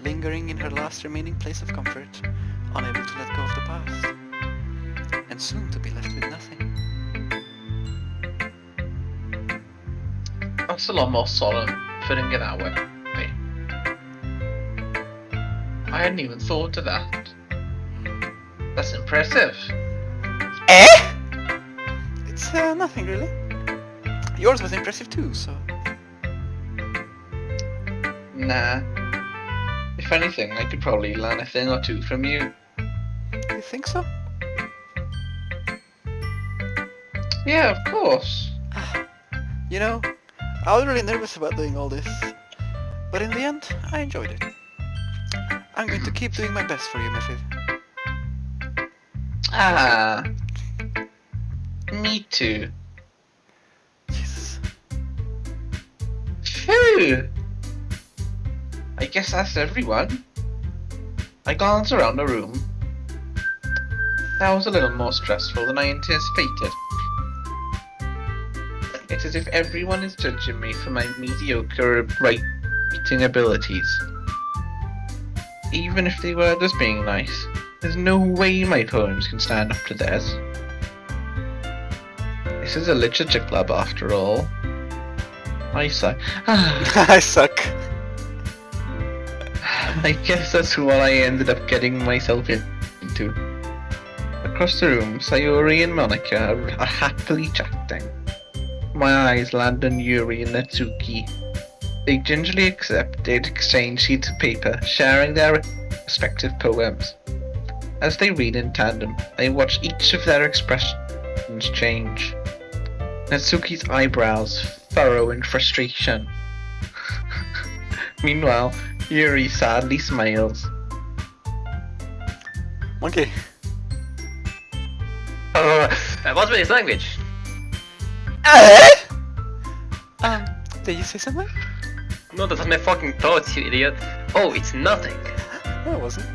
Lingering in her last remaining place of comfort, unable to let go of the past. And soon to be left with nothing. That's a lot more solemn, putting it that way. I hadn't even thought of that. That's impressive. Eh? It's nothing really. Yours was impressive too, so... Nah. If anything, I could probably learn a thing or two from you. You think so? Yeah, of course. You know, I was really nervous about doing all this. But in the end, I enjoyed it. I'm going to keep doing my best for you, Method. Ah. Me too. Jesus. Phew! I guess that's everyone. I glanced around the room. That was a little more stressful than I anticipated. It's as if everyone is judging me for my mediocre writing abilities. Even if they were just being nice, there's no way my poems can stand up to theirs. This is a literature club after all. I suck. I suck. I guess that's what I ended up getting myself into. Across the room, Sayori and Monica are happily chatting. My eyes land on Yuri and Natsuki. They gingerly exchange sheets of paper, sharing their respective poems. As they read in tandem, I watch each of their expressions change. Natsuki's eyebrows furrow in frustration. Meanwhile, Yuri sadly smiles. Monkey. What's with his language? Did you say something? No, that's my fucking thoughts, you idiot. Oh, it's nothing. No, it wasn't.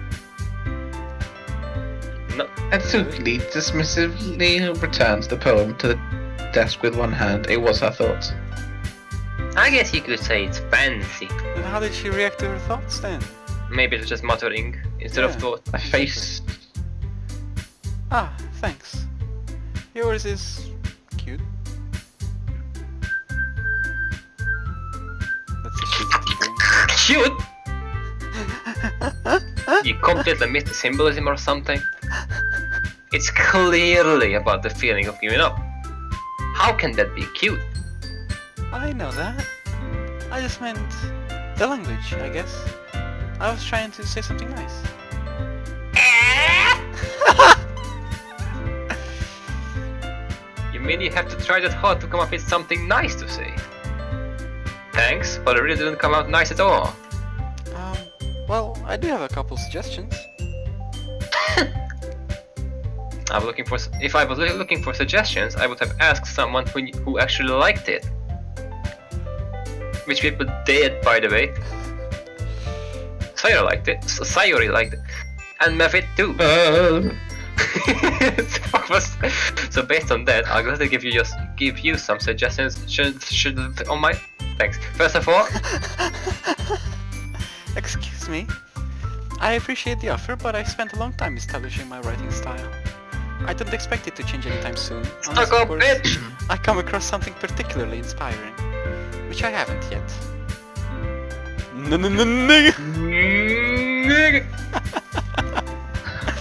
No. Natsuki dismissively returns the poem to the desk with one hand. It was her thoughts. I guess you could say it's fancy. Then how did she react to her thoughts then? Maybe it's just muttering instead of Yeah. thought. My face. Ah, thanks. Yours is cute. That's a shit thing. Cute! You completely missed the symbolism or something. It's clearly about the feeling of giving up. How can that be cute? I know that. I just meant the language, I guess. I was trying to say something nice. You mean you have to try that hard to come up with something nice to say? Thanks, but it really didn't come out nice at all. Well, I do have a couple suggestions. If I was looking for suggestions, I would have asked someone who actually liked it. Which people did, by the way. Sayori liked it. Sayori liked it. And Method too. So based on that, I'm going to give you some suggestions. Should on my thanks. First of all, Excuse me. I appreciate the offer, but I spent a long time establishing my writing style. I don't expect it to change anytime soon. Unless, stuck of up course, bitch. I come across something particularly inspiring, which I haven't yet.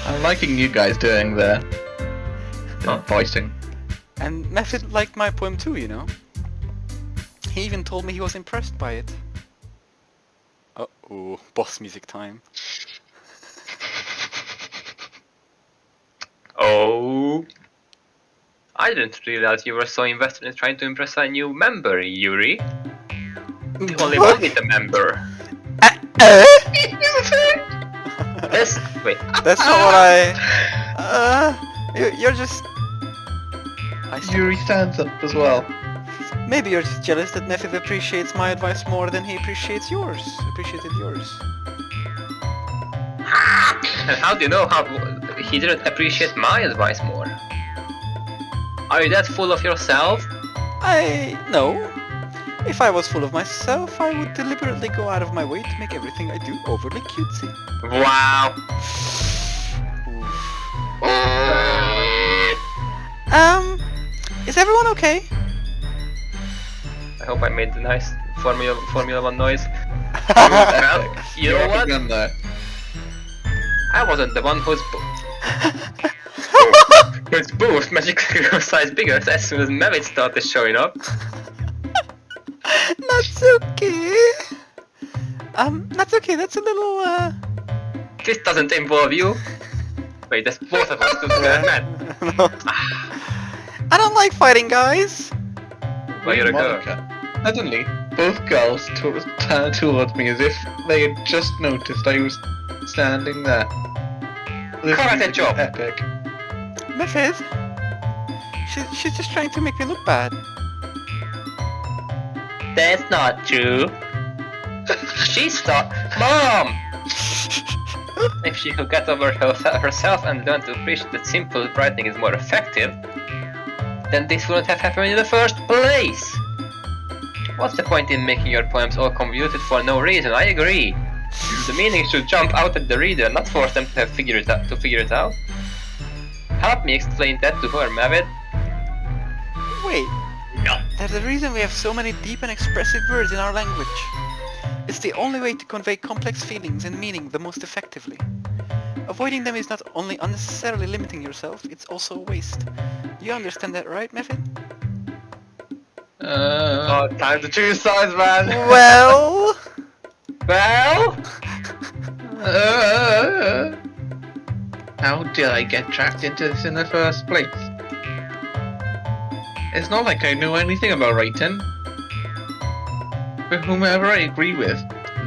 I'm liking you guys doing the voicing. And Method liked my poem too, you know. He even told me he was impressed by it. Uh-oh, boss music time. Oh, I didn't realize you were so invested in trying to impress a new member, Yuri. The only one with a member. This wait. That's not what I... you're just... Yuri stands up as well. Maybe you're just jealous that Method appreciates my advice more than he appreciated yours. And how do you know how he didn't appreciate my advice more? Are you that full of yourself? No. If I was full of myself, I would deliberately go out of my way to make everything I do overly cutesy. Wow. Is everyone okay? I hope I made the nice Formula 1 noise. Well, you know what? I wasn't the one whose booth magically grew size bigger as soon as Mevit started showing up. Natsuki! Natsuki, that's a little, This doesn't involve you. Wait, that's both of us. Man. No. I don't like fighting, guys! Well, you're a girl. Suddenly, both girls turned towards me as if they had just noticed I was standing there. This Correct music is job. epic. Method? She's just trying to make me look bad. That's not true. Mom! If she could get over herself and learn to appreciate that simple writing is more effective, then this wouldn't have happened in the first place. What's the point in making your poems all convoluted for no reason? I agree. The meaning should jump out at the reader, not force them to figure it out. Help me explain that to her, Mavid. Wait. No. There's a reason we have so many deep and expressive words in our language. It's the only way to convey complex feelings and meaning the most effectively. Avoiding them is not only unnecessarily limiting yourself, it's also a waste. You understand that, right, Method? Time to choose sides, man. Well... How did I get trapped into this in the first place? It's not like I know anything about writing. But whomever I agree with,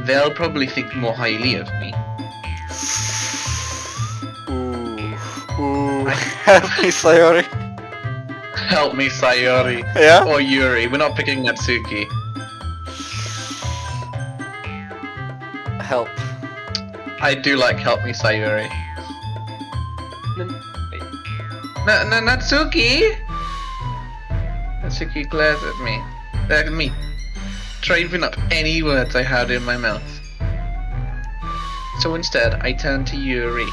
they'll probably think more highly of me. Ooh. Help me, Sayori. Help me, Sayori. Yeah? Or Yuri. We're not picking Natsuki. Help. I do like Help Me, Sayori. Natsuki? Natsuki glares at me. At me. Driving up any words I had in my mouth. So instead, I turn to Yuri.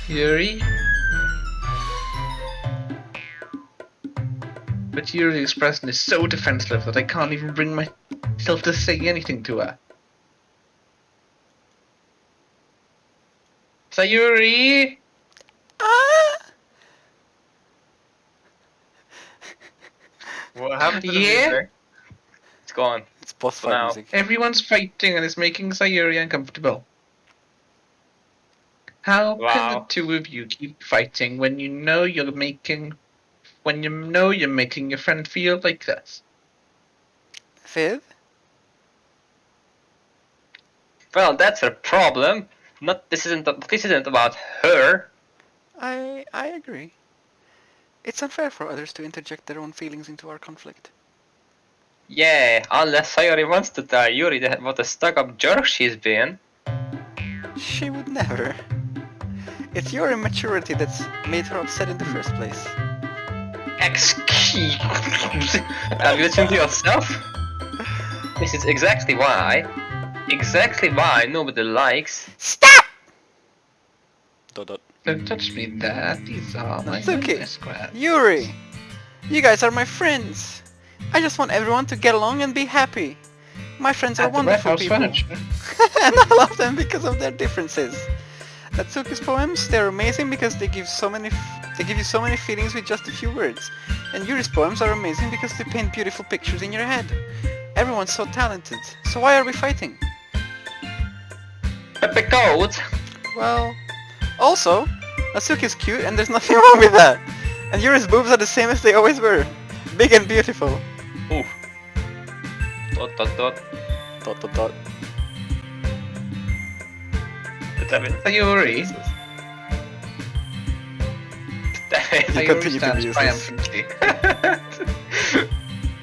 Yuri? But Yuri's expression is so defensive that I can't even bring myself to say anything to her. Sayuri! What happened to the Yeah? music? It's gone. It's boss fight Now. music. Everyone's fighting and it's making Sayuri uncomfortable. How can the Wow. two of you keep fighting when you know you're making your friend feel like this? Viv? Well, that's her problem. This isn't about her. I agree. It's unfair for others to interject their own feelings into our conflict. Yeah, unless Sayori wants to tell Yuri that what a stuck-up jerk she's been. She would never. It's your immaturity that's made her upset in the first place. Excuse. Have you listened to yourself? This is exactly why nobody likes. Stop! Dot dot. Don't touch me there. These are my Natsuki, squares. Yuri, you guys are my friends. I just want everyone to get along and be happy. My friends are At the Red wonderful House people. Furniture. And I love them because of their differences. Natsuki's poems, they're amazing because they give you so many feelings with just a few words. And Yuri's poems are amazing because they paint beautiful pictures in your head. Everyone's so talented, so why are we fighting? Because Well, also, Natsuki's cute and there's nothing wrong with that. And Yuri's boobs are the same as they always were. Big and beautiful. ooh. Dot dot dot. Dot dot dot. Sayuri. You continue to be useless. triumphantly.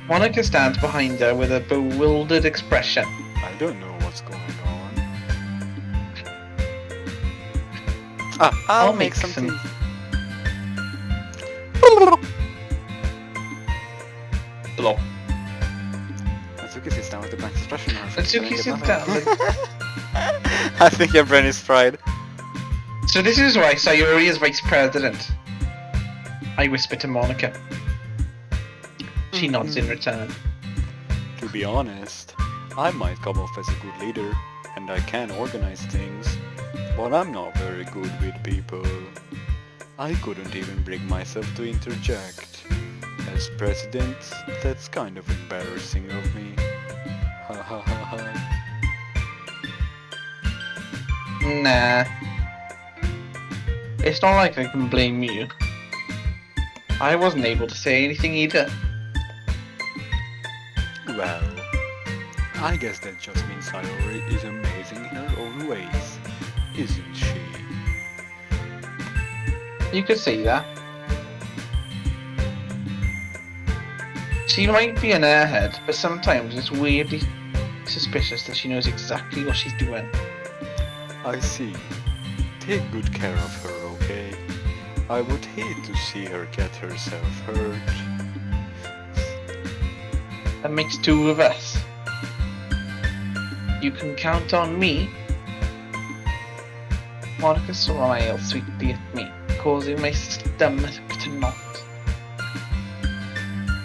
Monica stands behind her with a bewildered expression. I don't know what's going on. Ah, I'll I'll make make some some- tea. Blow. Natsuki sits down with a blank expression on her face. Natsuki sits down. I think your brain is fried. So this is why Sayuri is vice president. I whisper to Monica. She nods in return. To be honest, I might come off as a good leader, and I can organize things, but I'm not very good with people. I couldn't even bring myself to interject. As president, that's kind of embarrassing of me. Ha ha ha ha. Nah. It's not like I can blame you. I wasn't able to say anything either. Well, I guess that just means Sayori is amazing in her own ways, isn't she? You could say that. She might be an airhead, but sometimes it's weirdly suspicious that she knows exactly what she's doing. I see. Take good care of her, okay? I would hate to see her get herself hurt. That makes two of us. You can count on me. Monica smiled sweetly at me, causing my stomach to knot.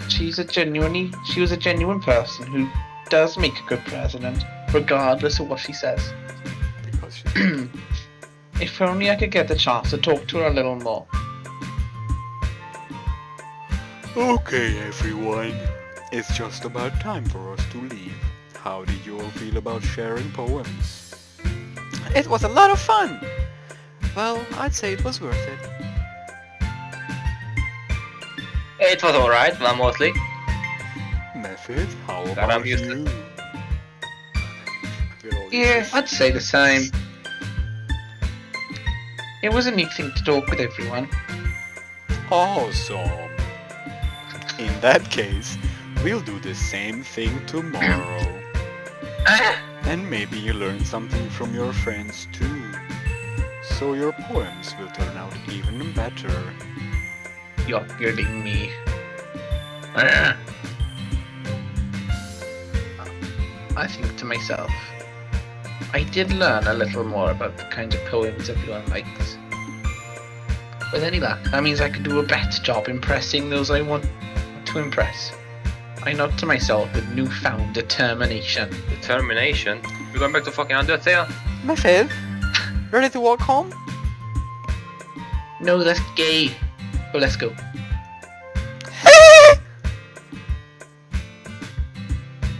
She was a genuine person who does make a good president, regardless of what she says. Because she's If only I could get the chance to talk to her a little more. Okay, everyone. It's just about time for us to leave. How did you all feel about sharing poems? It was a lot of fun! Well, I'd say it was worth it. It was alright, well, mostly. Method, how I'm about used you? to We're all Yeah, useless. I'd say the same. It was a neat thing to talk with everyone. Awesome. In that case, we'll do the same thing tomorrow. And maybe you learn something from your friends too. So your poems will turn out even better. You're kidding me. I think to myself, I did learn a little more about the kind of poems everyone likes. With any luck, that means I can do a better job impressing those I want to impress. I nod to myself with newfound determination. Determination? We're going back to fucking Undertale? Method, ready to walk home? No, that's gay. But let's go.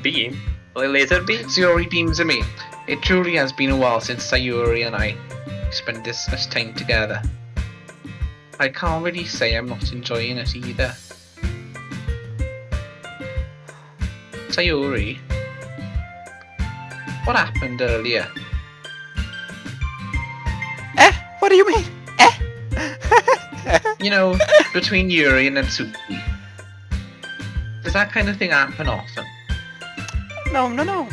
Beam? A laser beam? Sayuri beams at me. It truly has been a while since Sayuri and I spent this much time together. I can't really say I'm not enjoying it either. Sayuri, what happened earlier? What do you mean? You know, between Yuri and Natsuki. Does that kind of thing happen often? No.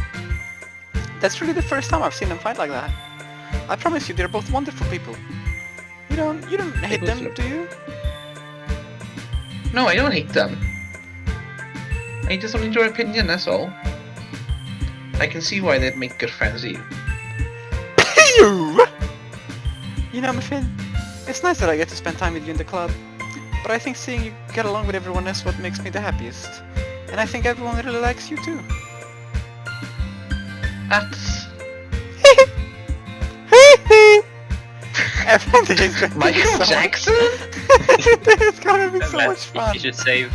That's really the first time I've seen them fight like that. I promise you, they're both wonderful people. You don't hate both them, look- do you? No, I don't hate them. I just don't need your opinion, that's all. I can see why they'd make good friends with you. You know, Muffin, it's nice that I get to spend time with you in the club, but I think seeing you get along with everyone is what makes me the happiest. And I think everyone really likes you too. That's Everything is Michael Jackson? It's gonna be so much fun. You should save.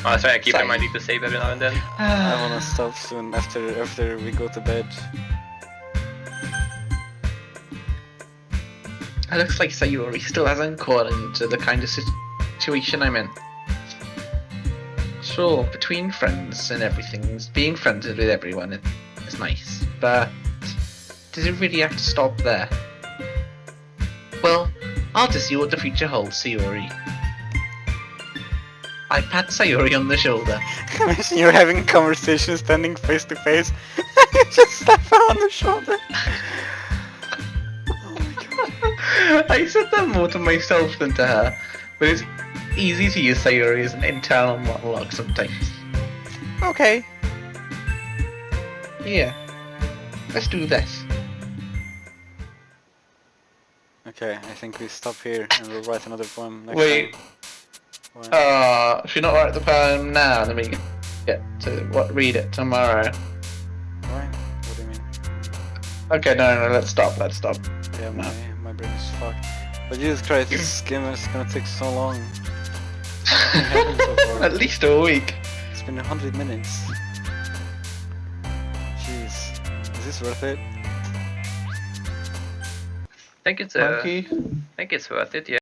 Oh, sorry, I keep reminding you to save every now and then. I wanna stop soon after we go to bed. It looks like Sayori still hasn't caught into the kind of situation I'm in. Sure, between friends and everything, being friends with everyone is nice, but does it really have to stop there? Well, I'll just see what the future holds, Sayori. I pat Sayori on the shoulder. Imagine you're having a conversation standing face to face. You just slap her on the shoulder. I said that more to myself than to her, but it's easy to use Sayori as an internal monologue sometimes. Okay. Yeah, let's do this. Okay, I think we stop here and we'll write another poem next Wait. time. What? Should we not write the poem now, then we can get to read it tomorrow? Why? What do you mean? Okay, no, let's stop. Yeah, my brain is fucked. But Jesus Christ, this game is gonna take so long. Nothing happened so far. At least a week. It's been 100 minutes. Jeez, is this worth it? I think it's Monkey. worth it, yeah.